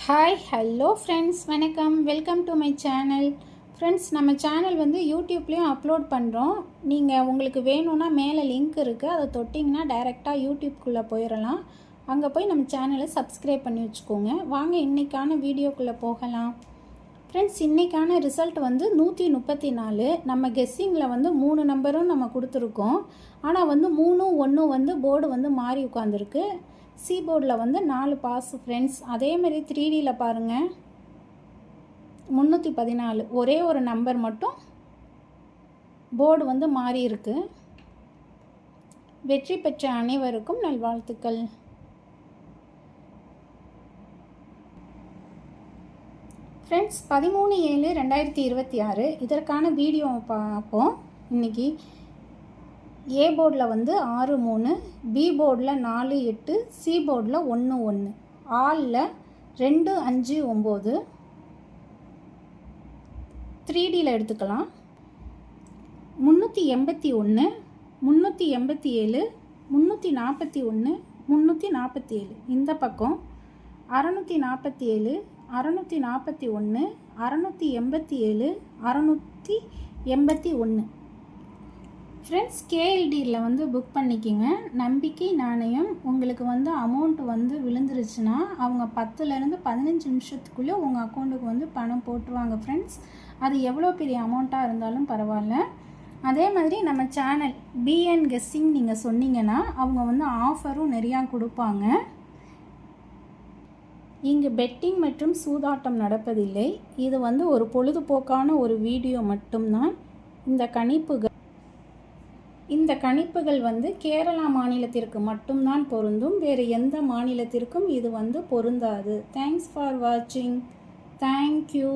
Hi hello friends, வணக்கம். Welcome to my channel. Friends, நம்ம channel வந்து யூடியூப்லேயும் அப்லோட் பண்ணுறோம். நீங்கள் உங்களுக்கு வேணும்னா மேலே லிங்க் இருக்குது, அதை தொட்டிங்கன்னா டைரெக்டாக யூடியூப்குள்ளே போயிடலாம். அங்கே போய் நம்ம சேனலை சப்ஸ்கிரைப் பண்ணி வச்சுக்கோங்க. வாங்க இன்றைக்கான வீடியோக்குள்ளே போகலாம். ஃப்ரெண்ட்ஸ், இன்றைக்கான ரிசல்ட் வந்து 134. நம்ம கெஸ்ஸிங்கில் வந்து 3 நம்பரும் நம்ம கொடுத்துருக்கோம். ஆனால் வந்து 3, 1 வந்து போர்டு வந்து மாறி உட்காந்துருக்கு. சி போர்டில் வந்து 4 பாஸ் ஃப்ரெண்ட்ஸ். அதேமாதிரி 3Dயில் பாருங்கள், 314 ஒரே ஒரு நம்பர் மட்டும் போர்டு வந்து மாறி இருக்கு. வெற்றி பெற்ற அனைவருக்கும் நல்வாழ்த்துக்கள். ஃப்ரெண்ட்ஸ், 13/7/2026 இதற்கான வீடியோ பார்ப்போம். இன்றைக்கி ஏ போர்டில் வந்து 6-3, பி போர்டில் 4-8, சி போர்டில் 1-1, ஆலில் 2-5-9. 3Dயில் எடுத்துக்கலாம். 381, 387, 341, 347. இந்த பக்கம் 647, 641, 687, 681. ஃப்ரெண்ட்ஸ், கேஎல்டியில் வந்து புக் பண்ணிக்கிங்க. நம்பிக்கை நாணயம். உங்களுக்கு வந்து அமௌண்ட் வந்து விழுந்துருச்சுன்னா அவங்க 10லேருந்து 15 நிமிஷத்துக்குள்ளே உங்கள் அக்கௌண்ட்டுக்கு வந்து பணம் போட்டுருவாங்க ஃப்ரெண்ட்ஸ். அது எவ்வளோ பெரிய அமௌண்ட்டாக இருந்தாலும் பரவாயில்ல. அதே மாதிரி நம்ம சேனல் பிஎன் கெஸ்ஸிங் நீங்கள் சொன்னீங்கன்னா அவங்க வந்து ஆஃபரும் நிறையா கொடுப்பாங்க. இங்கு பெட்டிங் மற்றும் சூதாட்டம் நடப்பதில்லை. இது வந்து ஒரு பொழுதுபோக்கான ஒரு வீடியோ மட்டும்தான். இந்த கணிப்புகள் வந்து கேரளா மாநிலத்திற்கு மட்டும்தான் பொருந்தும். வேறு எந்த மாநிலத்திற்கும் இது வந்து பொருந்தாது. தேங்க்ஸ் ஃபார் வாட்சிங். தேங்க்யூ.